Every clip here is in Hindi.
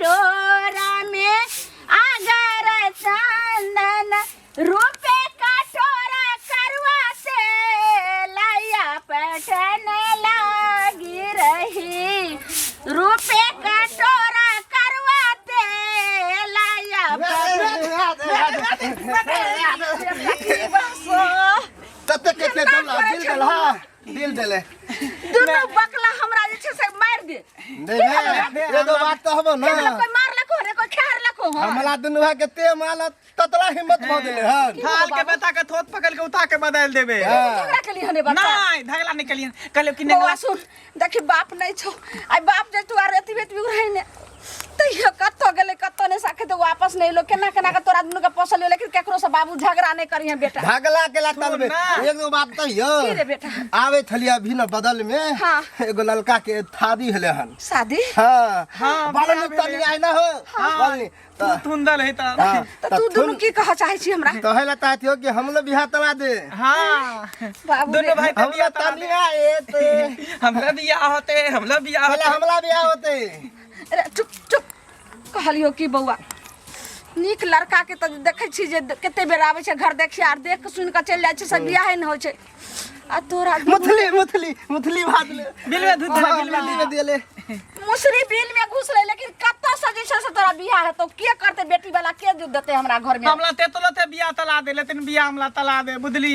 कटोरा में अगर चंदन रुपए कटोरा करवाते लाया पटन लगी रही रुपए कटोरा करवाते लाया तब तक कितने दिल दले दुनु बकला हमरा जे छै से मार दे नहीं ये तो बात तो हबो ना कोई मार लको रे कोई खार लको हो हमला दुनु भाई के ते माला ततला हिम्मत भ देले हां थाल के बेटा के थोत पकड़ के उठा के बदल देबे झगड़ा के लिए हने बता नहीं धगला निकलिए कहले कि बउआ सुन देखी बाप नहीं छौ आई बाप जे तू आरती बेटी उरही ने तैयो कत्तो गेले कत्तो ने साखे तो वापस नहीं लो केना केना के तोरा दुनु के पोसल ले लेकिन केकरो से बाबू झगड़ा नहीं करिए बेटा भागला के लातलबे एगो बात तो यो की रे बेटा आवे थलिया भी न बदल में हाँ। एगो ललका के शादी हले हन शादी हां हाँ, बालन तनी आइ ना हो बोलनी तू थुंदल है ता तो तू दुनु की कह चाहे छी हमरा तो हेला ताथियो कि हमलो बियाह तला दे हां बाबू दोनों भाई हमला तनी आए ते हमरा बियाह होते हमला बियाह पहले हमला बियाह होते अरे चुप चुप कहलियो की बउआ नीक लड़का के तो देखे छी जे कते बेर आवे छै घर देखि आर देख के सुन के चल जाय छै सब बियाह न होय छै आ तोरा मुथली भात ले बिल में दूध बिल में दिले मुसरी बिल में घुस ले लेकिन कत्तो से जे छै से तोरा बियाह है तो के करते बेटी वाला के दूध देते हमरा घर में हमला तेतलते बियाह तला दे लेकिन बियाह हमला तला दे बुझली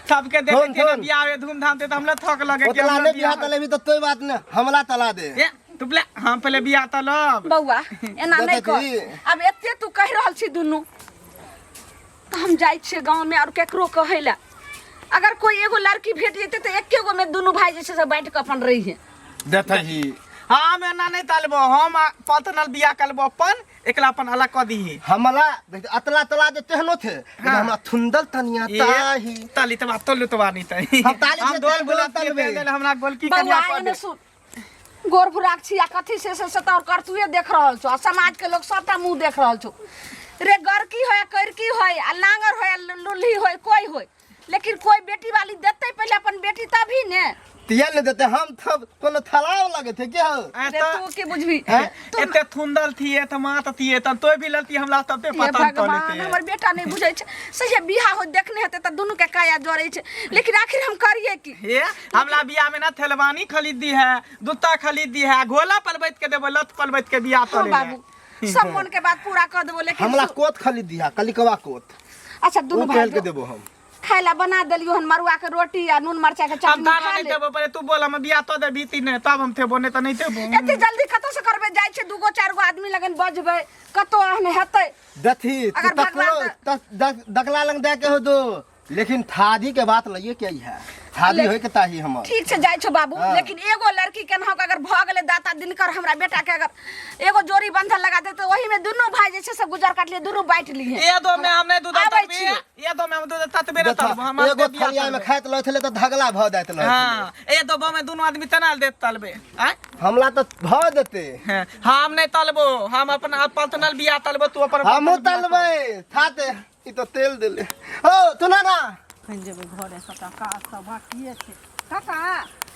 सबके देखे के बियाह में धूमधाम ते हमला थक लगे के ओतला ने बियाह तले भी तो कोई बात न हमला तला दे ए तू पहले हम पहले बियाह तलब बउआ एना नहीं कर अब एते तू कह रहल छी दुनु तो हम जाय छी गांव में और केकरो कहैला अगर कोई एगो लड़की भेट जेते तो एके गो में दुनु भाई जैसे से बैठ के अपन रही है देता जी हां मैं ना नहीं तलबो हम पतनल बियाह करबो अपन एकला अपन अलग क दी हमला अतला तला दे तेहनो थे हमरा थुंदल तनिया ताही ताली तबा तोलु तबा नहीं तई हम ताली से दोल बोला तलबे हमरा गोल की बउआ कनिया एने सुन गोर भुराक छी आ कथी से और करतुए देख रहल छौ समाज के लोग सबटा मुंह देख रहल छौ रे गरकी होय करकी होय आ लांगर होय लुल्ही होय कोई होय लेकिन कोई बेटी वाली देते पहले अपन बेटी तभी ने तिया ने देते हम सब कोनो थलाव लगे थे क्या रे तू के बुझबी एते थुंदल थिए त मात थिए त तोय भी ललती हमरा तबे पता कर लेते हमर बेटा नहीं बुझै छै सही बियाह हो देखने हेते त दुनु के काया जोड़ै छै लेकिन आखिर हम करिए की हे हमला बियाह में ना थेलवानी खरीद दी है जूता खरीद दी है घोला पलबैत के देबो लत पलबैत के बियाह तले बाबू सब मन के बात पूरा कर देबो लेकिन हमला कोत खरीद दिया कलिकवा कोत अच्छा दुनु वो भाई पहल के देबो हम खाइला बना देलियो हन मरुआ के रोटी आ नून मरचा के हम चटनी दाना खा नहीं ले देबो पहले तू बोल हम बियाह तो दे बीती ने तब हम थे बोने त नहीं देबो एते जल्दी कतो से करबे जाय छै दुगो चार गो आदमी लगन बजबे कतो आहने हेतै दथी अगर दकला लंग दे के हो दो लेकिन थादी के बात लइए क्या है थादी होय के ताही हम ठीक से जाय छो बाबू लेकिन एगो लड़की केनहो के अगर भ गेले दाता दिनकर हमरा बेटा के अगर एगो जोड़ी बंधन लगा दे तो वही में दुनु भाई जे छै से गुजर काट लिए दुनु बांट लिए ये दो में हमने दूध तबे ये दो में हम दूध तबे न तलब हम एगो थलिया में खाइत लथले तो धगला भ जात ल हां ए दो में दोनों आदमी तनाल देत तलबे हैं हमला तो भ देते हम नहीं तलबो हम अपन पतनल बियाह तलबो तू अपन हम तलबे थाते ई तो तेल देले ओ सुना ना जेबे घरे सटा का सब बाकिए छै काका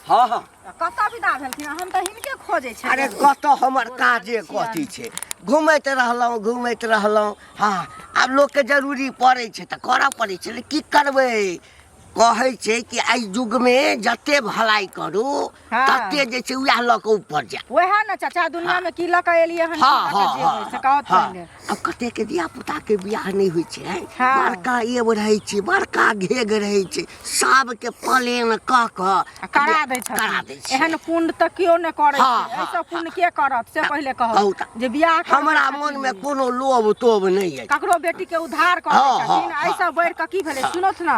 हाँ हाँ कता विदा भेलखिन हम त हिनके खोजे छै अरे कत हमर काजे कथी छै घुमैत रहलहुँ हाँ आब लोकके जरूरी पड़ै छै तऽ करऽ पड़ै छै की करबै कहै छै कि एहि युगमे जते भलाई करू तते जे छै वएह लऽ कऽ ऊपर जाय वएह न चाचा दुनिया में की लऽ कऽ एलियै हन अब कते के धिया पुता के बियाह नहीं होइ छै बड़का एब रहै छै बड़का घेग रहै छै सबके प्लेन कऽ कऽ करा दै छै एहन पुण्य तऽ कियो नहि करै छै ऐसा पुण्य के करत से पहिले कहू जे बियाह हमरा मन में कोनो लोभ तोभ नहीं है ककरो बेटी के उद्धार करै छथिन ऐसा बढ़ कऽ की भेलै सुनत ना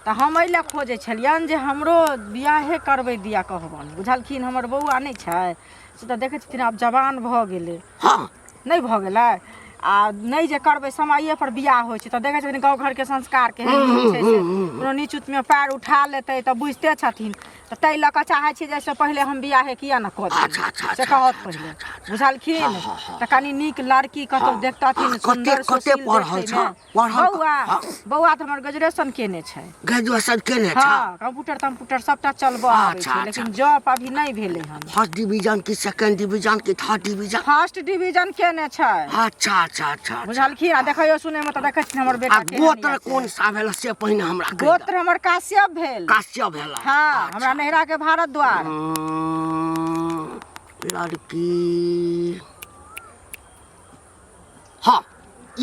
तऽ हम एले खोजे छलियन जे हमरो बियाहे करबै दिया कहबन बुझलखिन हमर बौआ नहीं छै से तऽ देखै छथिन आब जवान भऽ गेलै हाँ नहीं भऽ गेलै आ नहीं जे करबै समये पर बियाह होइ छै तऽ देखै छथिन गाँव घर के संस्कार के छै से कोनो नीच उच में पैर उठा लेतै तऽ बुझते छथिन तऽ ताहि लऽ कऽ चाहै छी जैसे पहिले हम बियाहे किया न कऽ दी से कहत पहिले बुझलखिन तऽ कनी नीक लड़की कतौ देखतथिन सुन्दर सुशील बौआ तऽ हमर ग्रेजुएशन केने छै ग्रेजुएशन केने छै हाँ कंप्यूटर सबटा चलबऽ आबै छै लेकिन जॉब अभी नहीं भेलै हन फर्स्ट डिवीजन की सेकंड डिवीजन की थर्ड डिवीजन फर्स्ट डिवीजन केने छै अच्छा अच्छा अच्छा बुझलखिन आ देखियो सुनै में तऽ देखै छी हमर बेटा के गोत्र कोन सा भेल से पहिने हमरा कहि गोत्र हमर काश्यप भेल काश्यप भेल हाँ हमरा नहिरा के भारद्वाज लड़की हाँ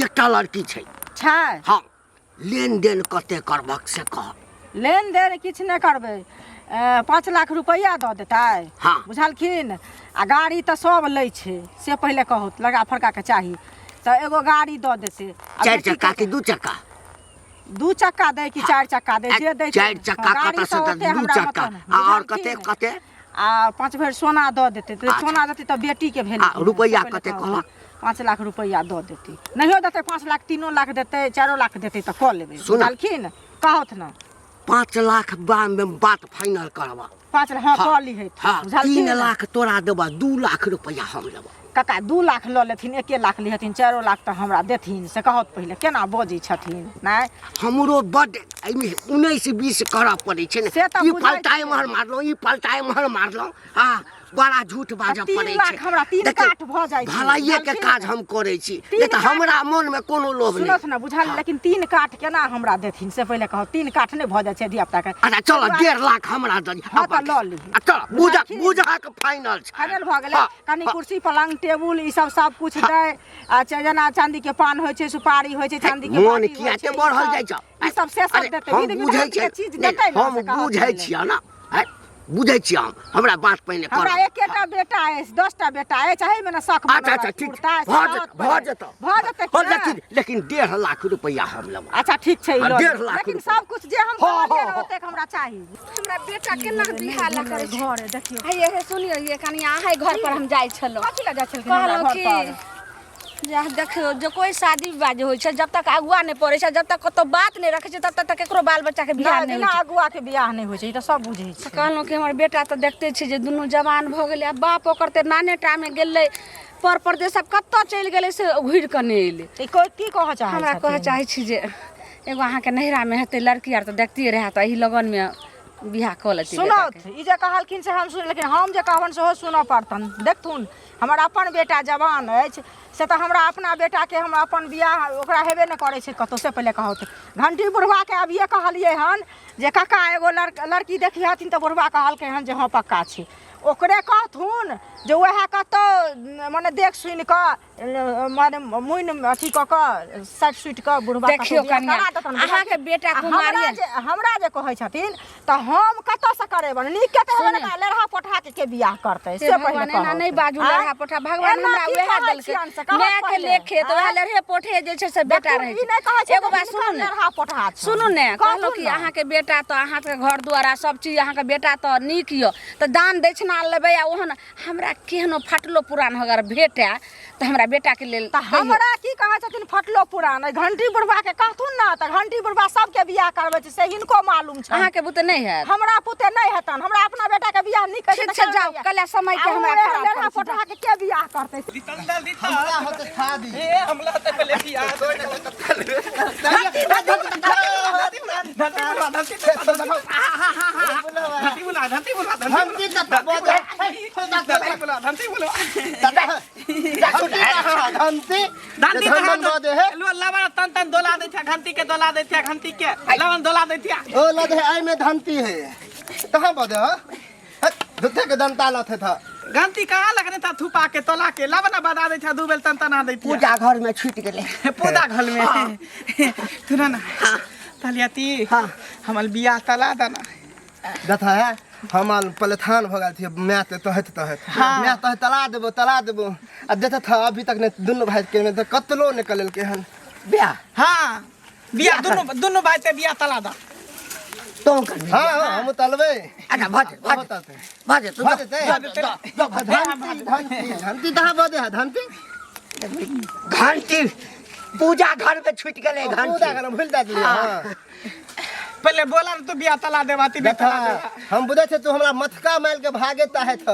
एकटा लड़की छै हाँ लेन देन कते करबक से कह लेन देन किछु नहि करबै 5 लाख रुपैया दऽ देतै हाँ। बुझलखिन आ गाड़ी तऽ सब लै छै से पहिले कहू लगा फड़का के चाही तऽ एगो गाड़ी दऽ देतै 4 चक्का की 2 चक्का 2 चक्का दै कि 4 चक्का दै जे दै 4 चक्का कतऽ से 2 चक्का और कते कते आ 5 भरि सोना दऽ देतै तऽ सोना देतै तऽ बेटी के भेलै रुपैया कते कहला 5 लाख रुपैया दऽ देतै नहियो देतै 5 लाख 3 लाख देतै 4 लाख देतै तऽ कऽ लेबै बुझलखिन कहत न 5 लाख में बात फाइनल करबा 5 लाख हाँ कऽ ली है हाँ 3 लाख तोरा देबा 2 लाख रुपैया हम लेबा कका 2 लाख लऽ लेथिन 1 लाख लिहथिन 4 लाख तऽ हमरा देथिन से कहत पहिले केना बजै छथिन नहि हमरो बड एहिमे 19-20 करऽ पड़ै छै ने ई पलटा एम्हर मारलहुँ ई पलटा एम्हर मारलहुँ हाँ बड़ा झूठ बाजऽ पड़ै छै हमरा 3 काठ भऽ जाइ छै भलाइए के काज हम करै छी नहि तऽ हमरा मन में कोनो लोभ नहि सुनत ना बुझल लेकिन 3 काठ केना हमरा देथिन से पहिले कहत 3 काठ नहि भऽ जाइ छै धिया पुता के अच्छा चलो 1.5 लाख हमरा दऽ हाँ तऽ लऽ ली चल बुझा के फाइनल छै फाइनल भऽ गेलै कनी कुर्सी पलंग टेबुल ई सब कुछ दै आ जेना चांदी के पान होइ छै सुपारी होइ छै चांदी के मोन किया ते बढ़ल जाइ छै ई सब से सब देतै हम बुझै छी चीज देतै हम बुझै छी ना बुझै छी हमरा बात पहिने कर हमरा एकेटा बेटा है 10टा बेटा है चाहे में ना शक अच्छा अच्छा ठीक भऽ जेतै लेकिन 1.5 लाख रुपैया हम लेब अच्छा ठीक छै 1.5 लाख लेकिन सब कुछ जे हम कहलिए ओते हमरा चाही हमरा बेटा केना बिहाला करे छै घर देखियो हे हे सुनियो ये कनी आहे घर पर हम जाय छलो कथि ला जाय छलखिन कहलो घर कि पर जा देखियो जो कोई शादी विवाह जे होइ छै जब तक अगुआ नहीं पड़े छै जब तक कतो बात नहीं रखे छै तब तक केकरो बाल बच्चा के बियाह नहीं ना अगुआ के बियाह नहीं होइ छै ई त सब बुझै छै कहलो कि हमर बेटा तो देखते छी जे दुनू जवान भ गेलै बाप ओकर ते नाने टा में गेलै पर परदेश सब कत्तो चलि गेलै से घुर के नहीं एले ई कोई की कह चाहे हमरा कह चाहे छी जे एगो अहाँ के नहिरा में हेतै लड़की आर त देखतिए रहा त एही लगन में बियाह क लेती सुनत ई जे कहलखिन से हम सुन लेकिन हम जे कहबन सेहो सुनऽ पड़तन देखथुन हमर अपन बेटा जवान अछि से तऽ हमरा अपना बेटा के हम अपन बियाह ओकरा हेबे न करे छै कतौ से पहिले कहत घंटी बुढ़वा के अभिये कहलिए हन जे काका एगो लड़की देखी हथिन तऽ बुढ़वा कहलकै हन जे हाँ पक्का छै ओकरे कहथुन जे वएह कतौ माने देख सुन क माने मुइन अथी क साइड सुट क बुढ़वा देखियो कन्या अहाँ के बेटा कुमारी हमरा जे कहै छथिन त हम कतौ से करेबन नीक के त लड़हा पोठा के बियाह करतै से पहिले ना नहीं बाजू लड़हा पोठा भगवान हमरा वएह देलकै मैं के लेखे त वएह लड़हे पोठे जे छै से बेटा रहै छै एगो बात सुनू ने सुनू ने कहलो कि अहाँ के बेटा त अहाँ के घर द्वारा सब चीज अहाँ के बेटा त नीक य त दान दक्षिणा लेबै आ ओहन हमरा केहनो फटलो पुरान अगर भेटै त हमरा बेटा के लेल त हमरा की कहै छथिन फटलो पुरान घंटी बुढ़वा के कहथुन ना त घंटी बुढ़वा सबके बियाह करबै छै से हिनको मालूम छै अहाँ के पुते नहीं है हमरा पुते नहीं हेतन हमरा अपना बेटा के बियाह नहीं करे ठीक छै जाओ कल समय के हमरा लड़हा पोठा के बियाह करतै हमरा होते शादी ए हमला त पहले बियाह धनती है कहाँ बदे धुते के दंता लथे था घंटी कहाँ लगने था थुपा के तोला के लावना बता दे था दू बेल तन तना दे पूजा घर में छूट गेले पूजा घर में सुना ना तलियाती हाँ हमल बियाह तला दना दथा है हमाल पलेथान हो गए थे मैं तो है मैं तो तला देबो आ देता था अभी तक ने दोनों भाई के में कतलो निकल के हन बियाह हाँ बियाह दोनों भाई ते बियाह तला दा तो कर हां हम तलबे अच्छा भाजे धनती कहाँ बदे है धनती घंटी पूजा घर में छूट गए पूजा घंटी करना भूल जाती हां पहले बोला न तो बिया तला देवाती नहीं देखा तला देवा हम बुझे थे तू हमरा मथका मार के भागे ताहे तो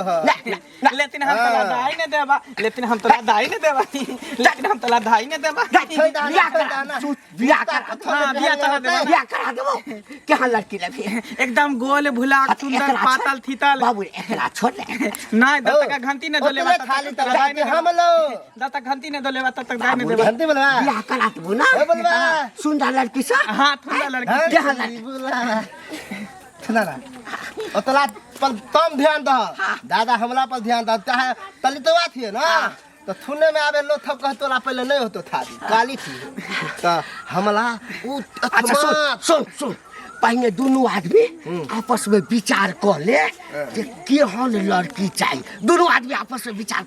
लेकिन हम तला दाई नहीं देवा लेकिन हम तला दाई नहीं देवा लेकिन हम तला दाई नहीं देवा बिया करा देबो केहन लड़की लभी एकदम गोल भुला सुंदर पातल थीतल बाबू एकरा छोड़ दे नहीं जब तक घंटी नहीं दोले बात खाली तक हम लो जब तक घंटी नहीं दोले बात तक दाई नहीं देवा घंटी बोलवा बिया करा देबो ना ए बोलवा सुंदर लड़की से हां थोड़ा लड़की केहन लड़की बोला सुना ना ओतला पर तुम ध्यान दो दादा हमला पर ध्यान दो चाहे तलितवा थी ना तो थुने में आवे लो थप कह तोला पहले नहीं होतो था काली थी तो हमला उ अच्छा सुन पहले दोनों आदमी आपस में विचार कर ले कि केहन लड़की चाहिए दोनों आदमी आपस में विचार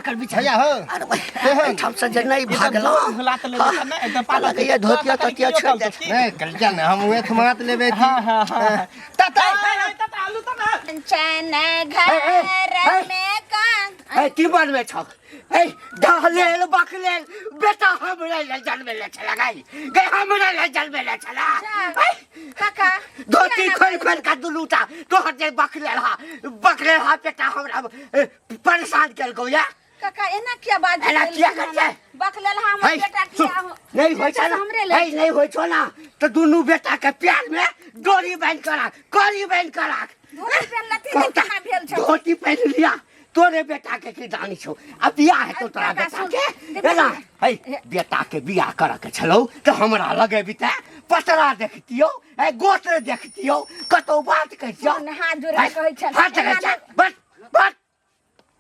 कर भैया हो अरे भाई ठप से जे नहीं भागलो भुला तो लेता ना एकदम पाला ये धोतिया तो क्या छोड़ दे नहीं कल क्या ना हम एक मात लेबे हां हां हां तता आलू तो ना चन घर में कांग ए की बात में छ ए ढहलेल बकलेल बेटा हमरे ले जन्म ले चला गई गए हमरे ले जन्म ले चला काका धोती खोल का दुलूटा तो हटे बकलेल हा बेटा हमरा परेशान कर गो या काका एना क्या बात एना क्या करते बकलेल हम बेटा किया नहीं होय छ ना नहीं होय छ ना तो दोनों बेटा के प्यार में डोरी बांध करा धोती पहन लिया तोरे बेटा के की जानी छो अब बियाह है तो तोरा बेटा के है ना है बेटा के बियाह करा के चलो तो हमरा लगे बिता पतरा देखतियो है गोत्र देखतियो कतो बात कहियो हाथ जोड़ के कहै छ हाथ कह छ बस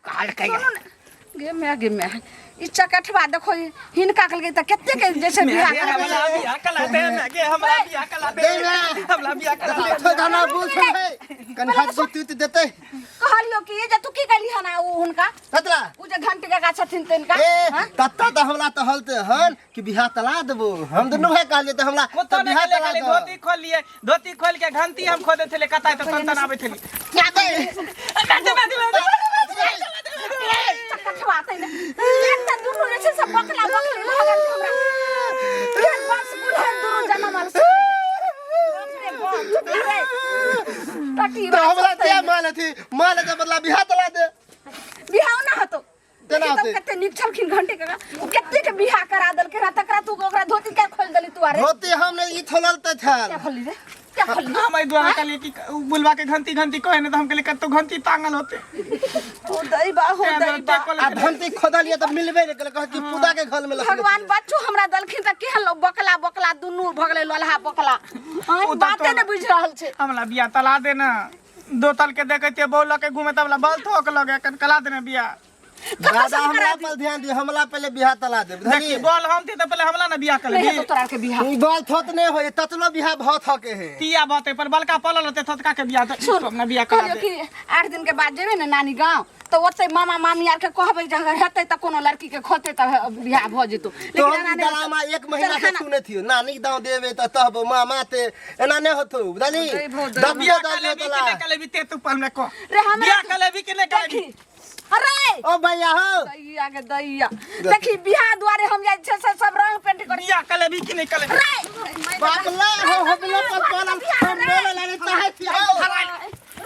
काल कहियो गे मैं ई चकठवा देखो हिनका कल गई त केते के जैसे बियाह बियाह कला दे ना के हमरा बियाह कला दे हमरा बियाह कला दे तो गाना बोल है कन हाथ दूत देते कहलियो कि जे तू की कहली हना उ हुनका ततला उ जे घंटे का छथिन तिनका ए तत्ता तो हमला तो हलते हन कि बियाह तला देबो हम दोनों भाई कहलिए तो हमला को तो बियाह नहीं तला ले दो धोती खोल लिए धोती खोल के घंटी हम खोदे थे कताई तो संतन आवे थे क्या दे घंटे में दिला चकठवा तै ने एकटा दुनु जैसे सब बकला लागल हमरा के बस बुढ़ा दुनु जन्म मार से टटी तो हमला क्या माने थी माने के बदला बियाह तला दे बियाह ना हतो तेना तो होते कते निक छलखिन घंटे का कते के बियाह करा दल के तकरा तू ओकरा धोती के खोल दली तू अरे होते हमने ई थललते था क्या खोली रे क्या खोली हम आई दुआ के लिए कि बुलवा के घंटी कहे ना तो हम के लिए कतो घंटी टांगल होते हो दई बा आ घंटी खोदलिए तो मिलबे नहीं कल कह कि पूजा के घर में लग भगवान बच्चो हमरा दलखिन त के लो बकला दुनु भगले लोलहा बकला बाते ने बुझ रहल छे हमला बियाह तला दे ना दो तल के देखे थे बोल के घूमे तबला बल ठोक लगे कन कला देने बियाह दादा हमरा पर ध्यान दियो हमला पहले बियाह तला दे देखी बोल हम थी तो पहले हमला ना बियाह कर नहीं ली तो तोरा के बियाह ई बाल थोत नहीं होय ततलो बियाह बहुत हके है तिया बाते पर बलका पलल होते थतका के बियाह तो हमने बियाह करा कहलियो दे कि 8 दिन के बाद जेबे ना नानी गांव तो ओते मामा मामी आर के कहबे जे हेतै त कोनो लड़की के खोते त बियाह भ जेतो तो हम दलामा 1 महीना से सुने थियो नानी दाव देवे त तब मामा ते एना ने होतो बुझली बियाह कले भी के कले भी ते तू पल में को रे हमरा बियाह कले भी के ने कले अरे ओ भैया हो दैया के दैया देखी बियाह द्वारे हम जाय छे सब रंग पेंट कर बियाह कले भी के ने कले बाबला हो हमला पर पलल हम बोले लाने चाहे थी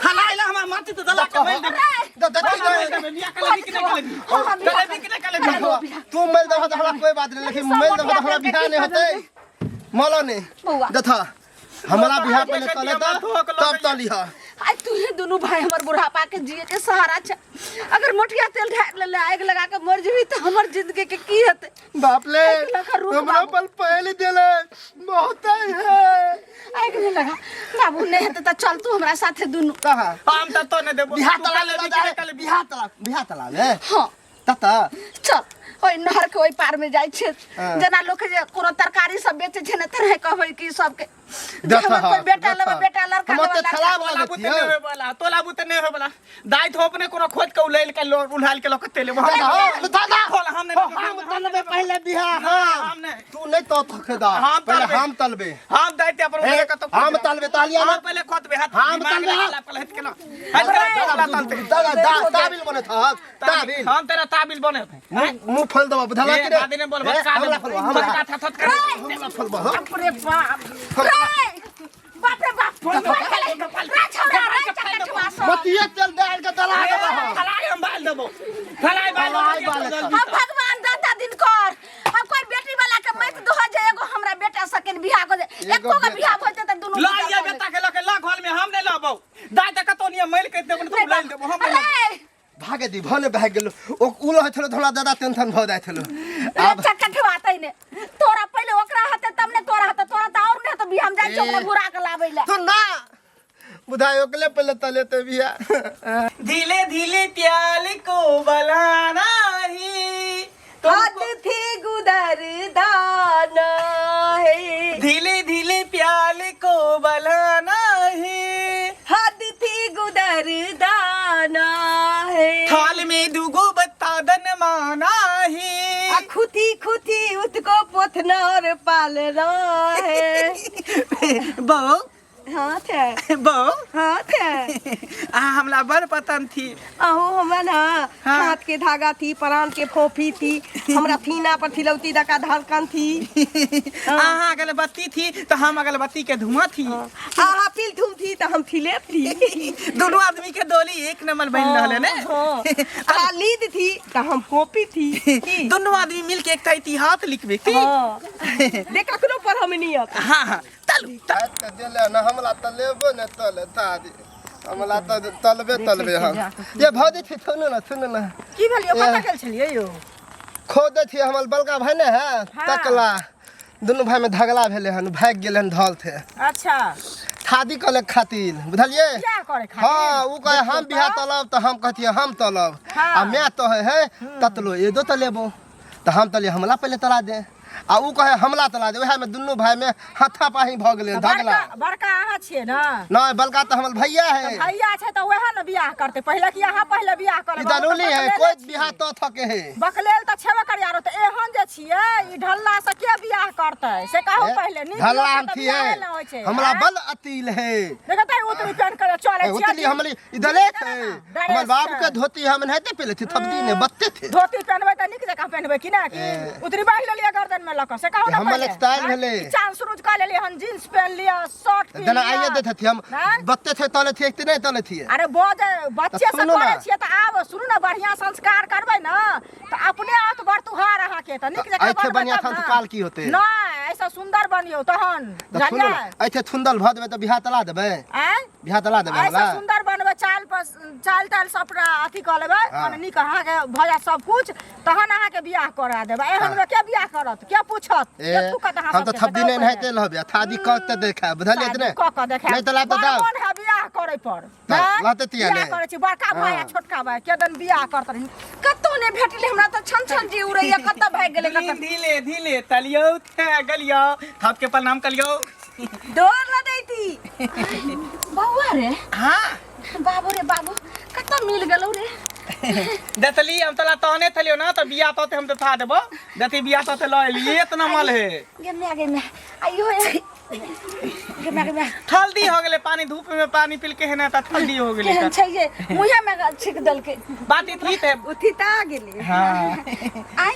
हलाइला हमार माटी तो दला के बैल दे बियाह कले भी के ने कले तू मिल दो तो हमरा कोई बात नहीं लेकिन मिल दो तो हमरा बियाह नहीं होते मोलो ने देखा हमरा बियाह पहले तले तब तली हा आज तू ही दोनों भाई हमर बुढ़ापा के जिए के सहारा छ अगर मोटिया तेल ढाक ले आग लगा के मर जेबी त हमर जिंदगी के की हेते बाप ले हमरा पल पहले देले बहुत है आग नहीं लगा बाबू नहीं हेते त चल तू हमरा साथे दोनों कहा हम त तो ने देबो बियाह तला ले हां तता चल ओइ नहर के ओइ पार में जाय छे जना लोग के जे कोनो तरकारी सब बेचे छे ने तरह कहबै कि सब के देखा कोई बेटा लबा बेटा लड़का हम ते लबा खराब तोला वाला बुते नहीं होए वाला तोला बुते नहीं होए वाला दाई तो अपने कोनो खोद के उलेल के लो उठाल के लोग तेले दादा खोल हमने हम तलबे पहले बिहा हां हमने तू नहीं तो थकेदार हम पहले तलबे। हम तलबे हम दाइते अपन उले का तो हम तलबे तालिया हम पहले खोद बे हाथ हम दिमाग तलबे। लगा पहले हट के ना हट के तोला तलते दादा ताबिल बने था ताबिल हम तेरा ताबिल बने थे मुंह खोल दबा बुझला के दादी ने बोल बस का हमला खोलवा हमला थत कर हमला खोलवा बाप रे बाप बाप रे बाप रे छोरा रे चकटवा सो मतिया चल डाल के तला के फलाई हम बाल देबो फलाई बाल हम भगवान दाता दिन कर हम कोई बेटी वाला के मत दो जे एगो हमरा बेटा सकेन बियाह को एको का बियाह होते त दोनों ला ये बेटा के लके ला घर में हम नहीं लाबो दाई तक तो नहीं मैल के देबो तो लाल देबो हम नहीं भागे दी भने भाग गेलो ओ उलो हथलो थोड़ा ज्यादा टेंशन भ जाय थलो अब चकटवा तै ने तोरा पहले ओकरा हाथे तब ने तोरा हाथे तोरा त और ने तो भी हम जाय चोकरा बुरा के लाबैला सुन ना बुधाय ओकले पहले तले ते बिया धीले धीले प्याल को बनाना ही हाथ थी गुदर दाना है धीले धीले प्याल को बनाना है हाथ थी गुदर दाना है थाल में दुगो बतादन माना है खुथी खुथी उसको पोथनर पाल रहा है बो हाँ थे बो हाँ थे हमला बड़ पतन थी अहो हमरा हाँ। हाथ के धागा थी प्राण के फोफी थी हमरा थीना पर थिलौती दका धड़कन थी आहा अगरबत्ती थी तो हम अगरबत्ती के धुआं थी आहा पिल धूम थी तो हम थिलेप थी दोनों आदमी के डोली एक नंबर बन रहले ने आहा लीद थी तो हम कॉपी थी दोनों आदमी मिलके एक इतिहास लिखबे की हाँ देख ककरो पर हम नहीं आता हाँ हाँ चलू के देले ना हमला तलेबो न तले तादी हमला त तलबे हम ये भौजी थी सुनो ना की भेलियो कतऽ गेल छलियै यो खोदे थी हमर बलका भाई ने है तकला दोनों भाई में झगड़ा भेले हन भाग गेले हन धल थे अच्छा शादी करे खातिर बुझलिए क्या करे खातिर हाँ वो कहे हम बिहा तलब तो हम कहतिए हम तलब आ मैं तो है ततलो ये दो तलेबो तो हम तले हमला पहले तला दे आ ऊ कहे हमला तला दे वह में दुनू भाई में हाथा पाही भ गेले झगड़ा बड़का अहाँ छियै ना नहीं बलका तो हमर भैया है भैया छै तऽ वएह ने बियाह करते पहले कि अहाँ पहले बियाह करब ई जरूरी है कोई बिहा तो थके है बकलेल तऽ छेबे करिया रो तऽ एहन जे छियै ई ढल्ला से के बियाह करतै से कहू पहले नी ढल्ला हम थी है हमरा बल अतिल है देखते उतरी पेन करे चले उतली हमली इधरे थे हमर बाबू के धोती हम नहीं दे पहले थी थबदी ने बत्ते थे धोती पहनबै तऽ नीक जकाँ पहनबै कि ना कि उतरी बाहि लेलिए गर्दन में लक से कहू ना हमर स्टाइल भेले चांद शुरू कर लेलिए हम जींस पहन लिया शर्ट पहन जना आइए देते थे हम बत्ते थे तले थे कि नहीं तले थी अरे बच्चे से सुनू ना। करे छियै तऽ आब सुनू ना बढ़िया संस्कार करबै ना तऽ अपने हाथ बरतुहार अहाँ के तऽ नीक जकाँ ऐसे बनबै बढ़िया तब ना। संस्कार की होते नहीं ऐसा सुंदर बनियो तहन तो सुनो जानलियै ऐसे सुंदर भ देबे तो बिहा तला देबे हैं बिहा तला देबे ऐसा हमरा सुंदर बनबै चाल ताल सब अथी कऽ लेबै मने नीक अहाँके भऽ जायत सब कुछ तहन अहाँके बियाह करा देबै एहन में के बियाह करत के पूछत के पूछत अहाँ हम तो थब्दी नहीं नहते लहबे थादी क के देखा बुझलिए ने क क देखा नहीं तला तो दाव मन है बियाह करे पर लहते तिया ने बियाह करे छी बड़का भाई आ छोटका भाई के दिन बियाह करत रही कत्तो ने भेटले हमरा त छन छन जी उड़ैया कत्ता भाग गेले कत्ता धीले धीले तलियो थे गलियो थप के प्रणाम कलियो डोर न दैती बौआ रे हाँ बाबू रे बाबू कत्ता मिल गेलौ रे दतली हम तला तहने थलियो ना तो बिया तो हम तो था देबो दती बिया तो ल लिए इतना मल है गे मैं आइयो गे मैं ठल्दी हो गेले पानी धूप में पानी पिल के है ना त ठल्दी हो गेले केहन छै ये मुहे में छिक दल के बाती थी ते उठी ता गेली हां आइ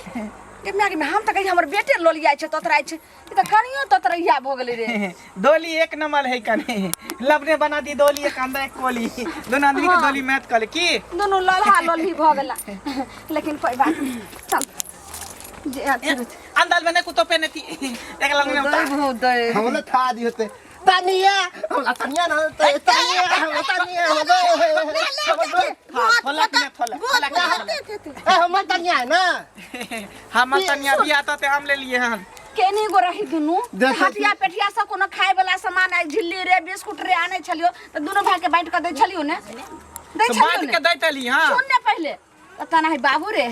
गे मैं हम त कहि हमर बेटे लोलिया छै तोतराइ छै ई त कनियो तोतरैया भ गेलै रे डोली एक नंबर है कने लबने बना दी डोली एक अंदर एक कोली दोनों आदमी के डोली मैच कर की दोनों लल्हा लोली भ गेला लेकिन कोई बात नहीं चल जे अंदर में ने कुतो पे थी एक लंग में हमले थादी होते तानिया हमरा तानिया ना तानिया हमरा तानिया थोला के थोला हम तानिया ना हम तनिया बिया तो हम ले लिए हन केनी गो रही दुनु देखो हटिया पेटिया सब कोनो खाए वाला सामान आई झिल्ली रे बिस्कुट रे आने छलियो त दोनों भाई के बांट के दै छलियो ने दै तो छलियो बात ने के दैतली हां सुन ने पहले पता नहीं बाबू रे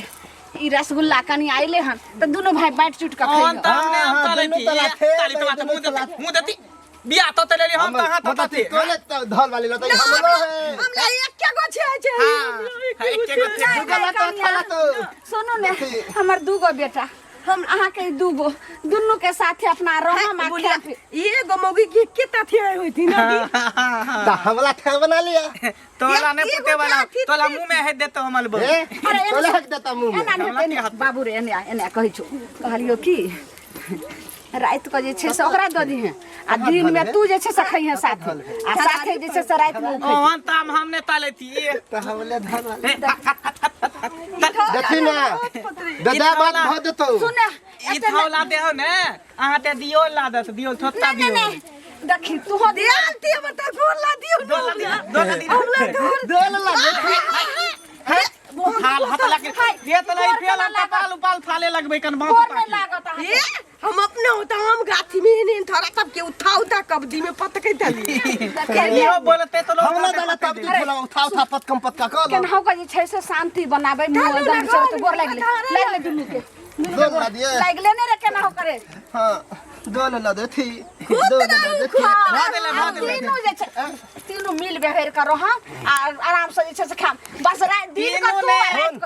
ई रसगुल्ला कनी आइले हन त दोनों भाई बांट चुट के हम खइयो हमने हम तले थी ताली तो बात मुंह देती बिया तो तले हम कहां तो थे तोले धल वाली लत हमलो है हमरा एक के गो छै हां एक के सुनो ने हमर दूगो बेटा हम अहाँ के दूगो दुनू के साथे अपना रहा माखिया एगो मौगी के ताथे होती ना ता हमला थे बना लिया तोला ने पुते वाला तोला मुंह में है देतो हमल बो अरे तोले हक देता मुंह में बाबू रे एने कहै छौ कहलियो की रात को जे छै से ओकरा दऽ दी है आ दिन में तू जे छै से खइहे साथे आ साथे जे छै से रात में ओहन ताम हमने ताले थी तो हमले धर देखी ना दादा बात भ देतो सुने ई थावला देहो ने अहाँ ते दियो ला दत दियो थोत्ता दियो देखी तू हो दिया बता फोन ला दियो दोल ला फाल हाथ लगे ये तो नहीं फेल कपाल उपाल फाले लगबे कन बात फोन में लागत है हम अपने होता हम गाथी में नहीं थोड़ा सब के उठा कब्जी में पटके दली यो बोलते तो लोग हमला दाला तब तू बोला उठा पत कम पत का केन हो के जे छै से शांति बनाबै मुंह एकदम से तो गोर लागले दुनू के दोल ला दिए लागले ने रे केना हो करे हां दोल ला देथी दोल ला देथी तीनू जे छै तीनू मिल बेहर करो हां आराम से जे छै से खा बस रात दिन का तू रात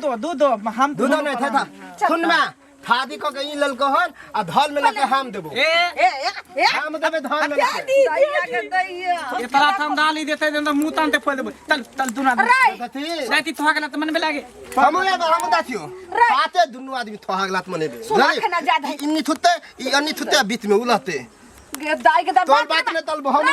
को दूधो हम दूधो नहीं था सुन में खादी को गई ललको हन आ धल में लगे हम देबो ए हम देबे धल में लगे दैया के दैया ये तला हम डाली देते न मुंह तानते फोल देबो चल दुना देथी साथी तो हगला त मन में लागे हमले हम दाथियो बाते दुनु आदमी थोहागलात मनेबे सुना खाना ज्यादा इन्नी थुते ई अन्नी थुते बीच में उलहते गे दाई के तोल बात ने तल हम